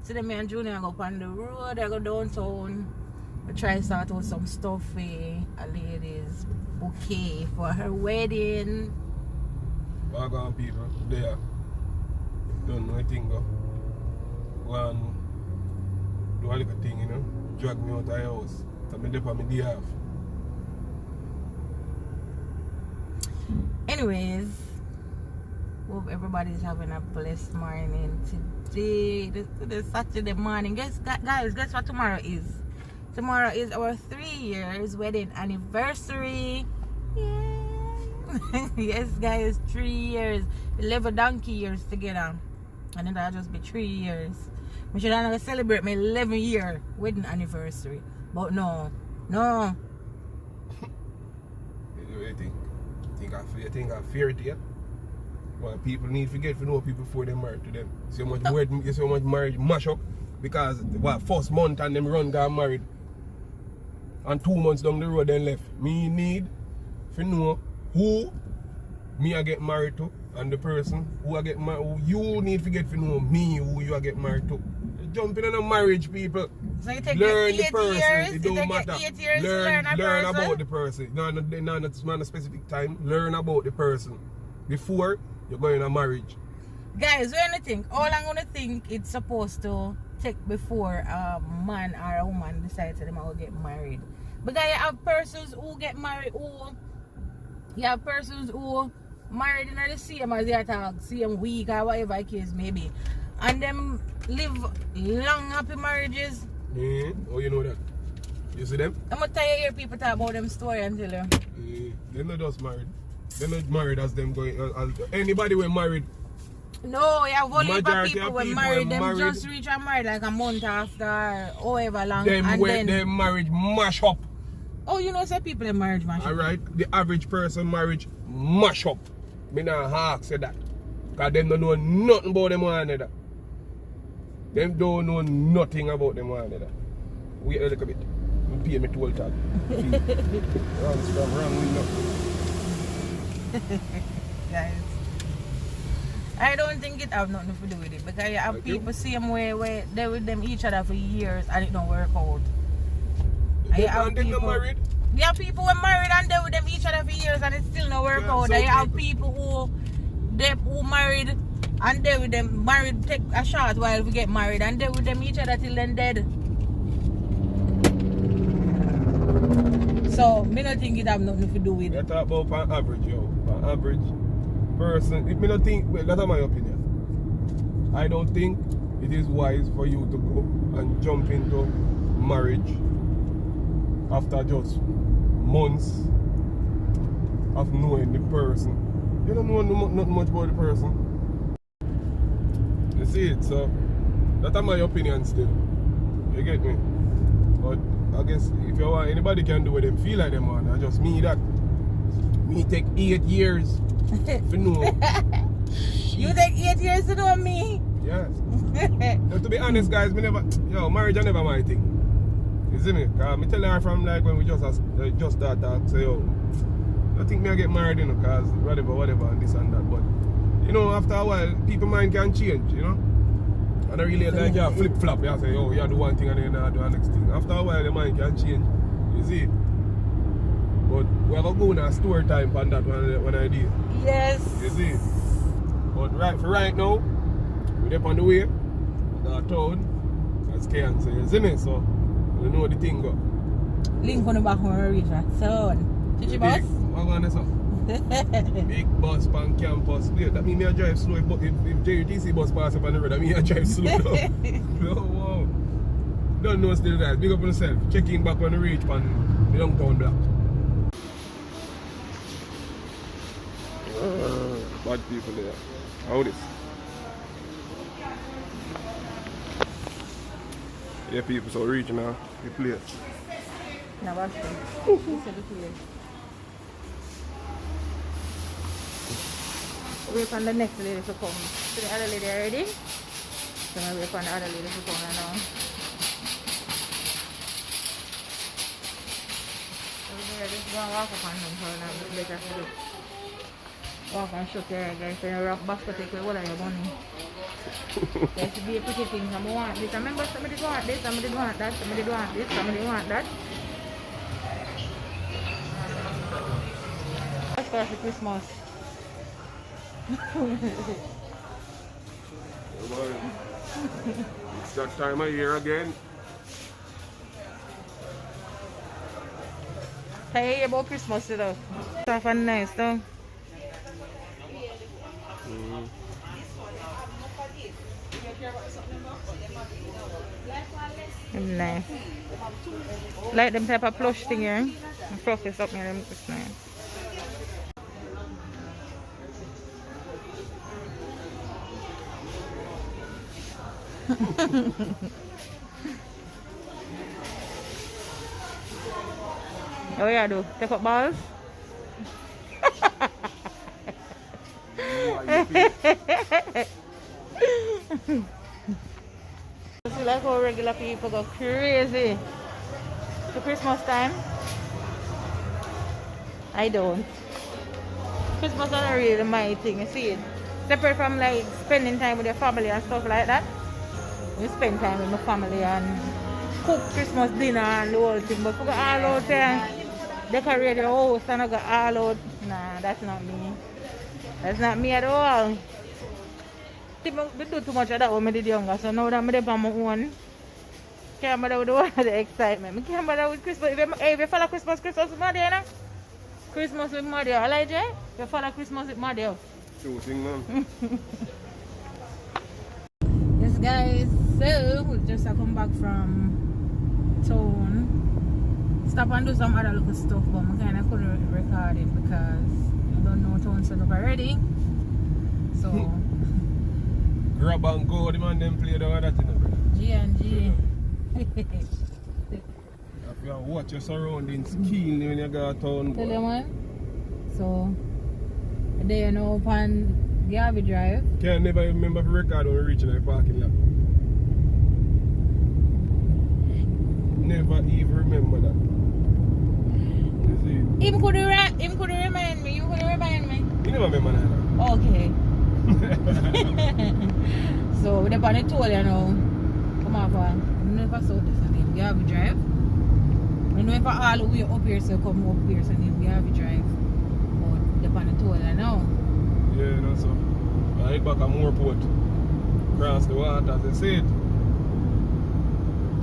Today me and Junior go on the road, I go downtown. We try to start out some stuff for a lady's bouquet for her wedding. Walk on people, there. Don't know anything go. Go and do a little thing, you know. Drag me out of the house. So I'm there for my day off. Anyways, hope everybody's having a blessed morning today. This Saturday morning. Guys, guess what tomorrow is? Tomorrow is our 3 years wedding anniversary. Yay! Yes, guys, 3 years. 11 donkey years together. And then that'll just be 3 years. We should have celebrate my 11-year wedding anniversary. But no. What do you think? You think I fear it yet? Well, people need to get to know people before they marry to them. See how much wedding, you see how much marriage mash up? Because what first month and them run got married. And 2 months down the road then left. Me need to know who me I get married to and the person who I get married. You need to get to know me who you I get married to. Jumping in a marriage, people. So you take learn 8 the person. years, It don't matter. 8 years learn to learn a person? about the person. Not a specific time. Learn about the person before you go in a marriage. Guys, when you think, all I'm gonna think it's supposed to take before a man or a woman decides that they will get married. Because you have persons who get married you have persons who married in the same as they talk, same week or whatever the case may be. And them live long happy marriages. Yeah, oh you know that. You see them? I'm gonna tell you hear people talk about them story and tell you. Yeah, they're not just married. They're not married as them going as anybody were married. No, you have only Majority people of when people married, were them married. just reach and married like a month after however long. Them and where then, their marriage mash up. oh, you know, say people in marriage mash up. Alright, the average person marriage mash up. Me not half say that. Because them don't know nothing about them one another. Them don't know nothing about them one another. Wait a little bit. You pay me toll tag. Wrong stuff, wrong window. Guys, I don't think it have nothing to do with it because you have people same way where they with them each other for years and it don't work out. And them not married? You have people who are married and they with them each other for years and it still not work out. You have people who married and they with them married take a short while we get married and they with them each other till then dead. So me not think it have nothing to do with You it. talk about an average, yo. An average person. If me not think, well, that's my opinion. I don't think it is wise for you to go and jump into marriage after just months of knowing the person. You don't know not much about the person. You see it, so that's my opinion still. You get me? But I guess if you want, anybody can do what them feel like them man. I just me that. Me take 8 years to know. You take 8 years to know me? Yes. But to be honest, guys, marriage I never my thing. You see me? Cause me tell her from like when we just start talk, say yo, I think me I get married, you know, cause whatever and this and that. But you know, after a while, people mind can change, you know. And I really like you flip flop. You say, oh, you do one thing and then you do the next thing. After a while, the mind can change. You see? But we have to go in a store time on that one idea. Yes. You see? But right now, we're up on the way. We got a town. As Kayan says, isn't it? So, you know the thing go. Link on the back when we reach that town. Did you boss? What going on? Big bus pan campus. Yeah, that means I drive slow. If JUTC bus pass up on the road, that means I drive slow. No, wow. Don't know still, guys. Big up on yourself. Check in back on the reach pan the downtown block. Bad people there. How this? Yeah, people, so reach now. The place. Now watch them. This is the place. Wait for the next lady to come. So the other lady already? So I wait for the other lady to come now. So just go and walk up on them for a better sleep. Walk and shook your guys. So you rock basket take away all of your money. There should be a pretty thing. I want this. I remember somebody want this, somebody want that, somebody want this, somebody want that. Let's start for Christmas. It's that time of year again. I hear about Christmas, you know. Stuff and nice, though. Nice. Like them type of plush thing here. And fluff this up near them. It's nice. Oh yeah, do take up balls. See like how regular people go crazy for Christmas time. I don't. Christmas is not really my thing, you see it. Separate from like spending time with your family and stuff like that. We spend time with my family and cook Christmas dinner and the whole thing. But if we go all out there, decorate your house and I go all out, nah, that's not me. That's not me at all. I do too much of that when I did younger, so now that I'm on my own, can't bother with all the excitement. I can't bother with Christmas. If you follow Christmas with Mother, you know? Christmas with Mother, Elijah? If you follow Christmas with Mother. True thing, man. Yes, guys, so we just come back from town. Stop and do some other little stuff, but I kind of couldn't record it because I don't know town set up already. So. Grab and go, the man them play down that thing, brother. G and G. If you watch your surroundings keenly when you go to town. Tell you, man. So, there you know, upon Garvey Drive. Can't never remember the record when we reach in the parking lot. Never even remember that. You see? Him could remind me. You could remind me. You never remember that. Okay. So we're on the toll, you know. Come on, I never saw this name. Garvey Drive. I know if all the way up here, so come up here, so name Garvey Drive. But they're on the toll, you know. Yeah, you know, so I head back at Moorport. Cross the water, as they say it.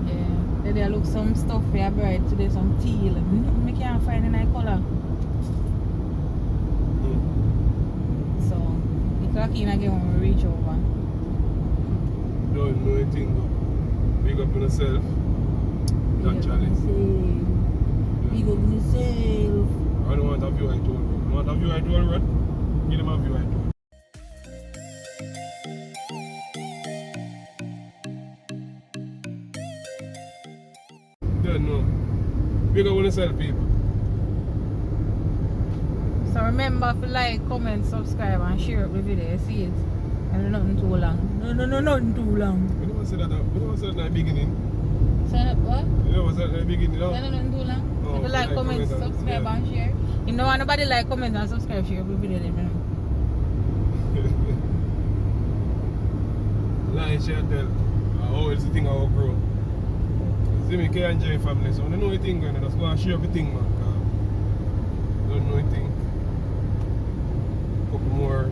Yeah. Then there look some stuff here bright today, some teal. I can't find any color. So clock in again when we reach over. Don't know anything though. Big up on yourself. Naturally. Big up on yourself. I don't want a view I told you. You want a view I told you? Give them a view I told. Don't know. Big up on yourself, people. So remember to like, comment, subscribe and share up the video, you see it? And nothing too long. No, nothing too long. You never said that at the beginning. Say that what? You never said at the beginning, no? Say nothing too long. Oh, If you like, comment, subscribe yeah. and share. If no want nobody like, comment and subscribe, share up the video, then Like, share, tell. Oh, it's the thing I will grow. See me, K and J family, so I don't know anything going on. Just go and share everything, man. Don't know anything. Couple more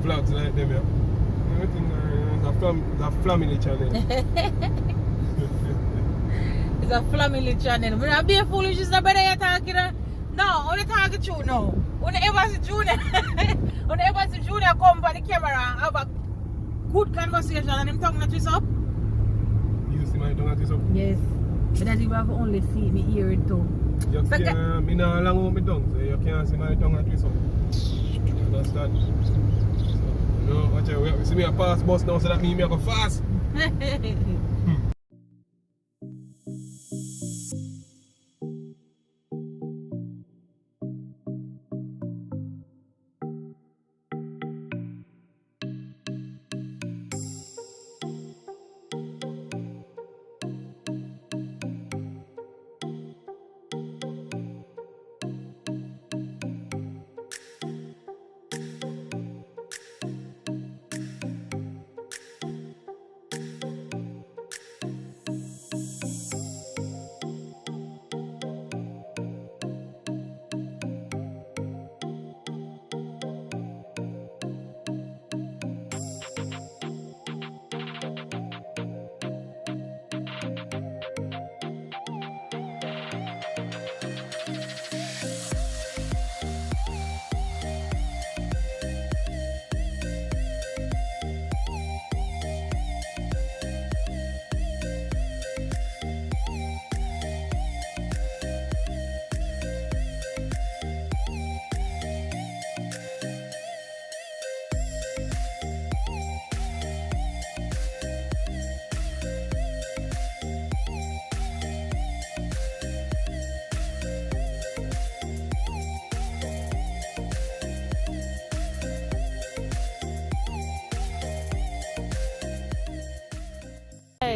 vlogs like them, yeah. Everything, it's a family channel. it's a family channel. We're not being foolish, it's not better you're talking. No, only talking to you now. Whenever see Junior, whenever see Junior come by the camera and have a good conversation and him tongue not twist up. You see my tongue not twist up? Yes. But that you have only see me hear it too. You can't, I not long with my tongue, so you can't see my tongue not twist up. You understand? So, you know, watch out, you see me a pass bus now, so that means me go fast.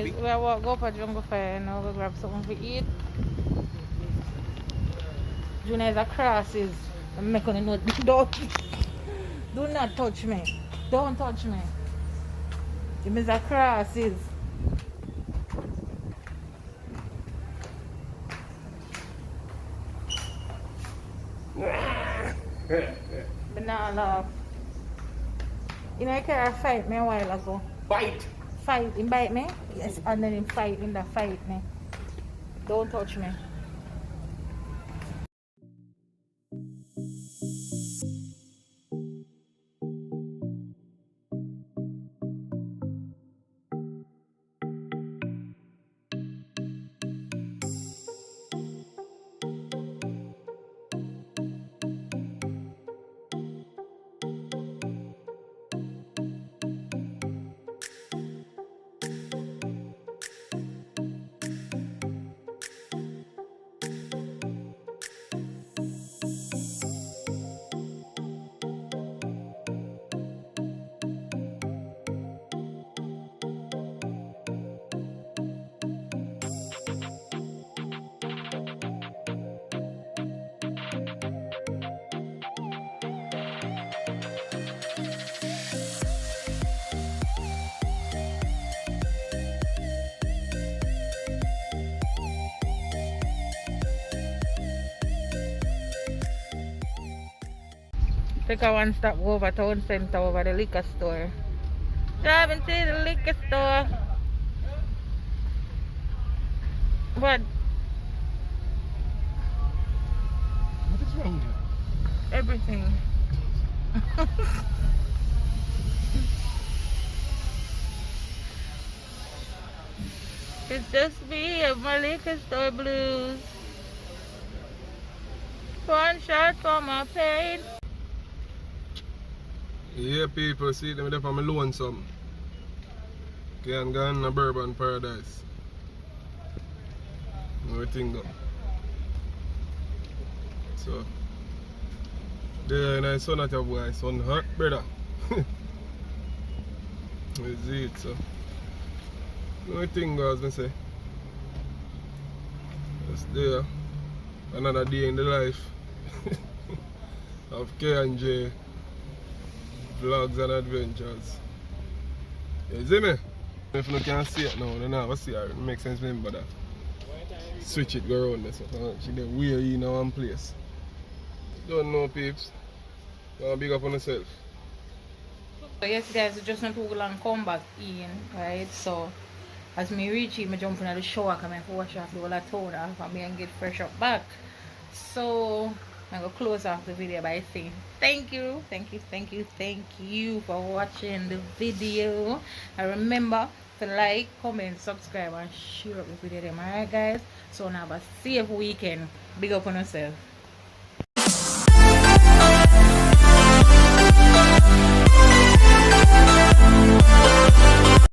guys, we are walk go for Jungle Fire now. We grab something to eat. Junior is a crosses. I'm making a note. Do not touch me. Don't touch me. It is a crosses. Banana love. You know, I can't fight me a while ago. Fight! Fight, him bite me? Yes, and then him fight in the fight me. Don't touch me. Take a one stop over town center over the liquor store. Driving to the liquor store. What? What is wrong here? Everything. It's just me and my liquor store blues. One shot for my pain. Yeah, people, see them there for me lonesome. Can't go in a bourbon paradise. Everything though. So, there and I son at your boy, son hot brother. You see it, so. Everything goes, me say. Just there. Another day in the life of K and J. Vlogs and adventures. You see me? If you can't see it now, then I will see it. It makes sense, remember that. Switch it, go around this. She did weird in one place. Don't know, peeps. Gonna big up on yourself. So yes guys, we just not too long come back in, right? So as me reach it, I jump in the shower, come and wash off the whole of toner and me and get fresh up back. So I'm gonna close off the video by saying thank you for watching the video. And remember to like, comment, subscribe and share up the video. Alright guys, so now have a safe weekend. Big up on yourself.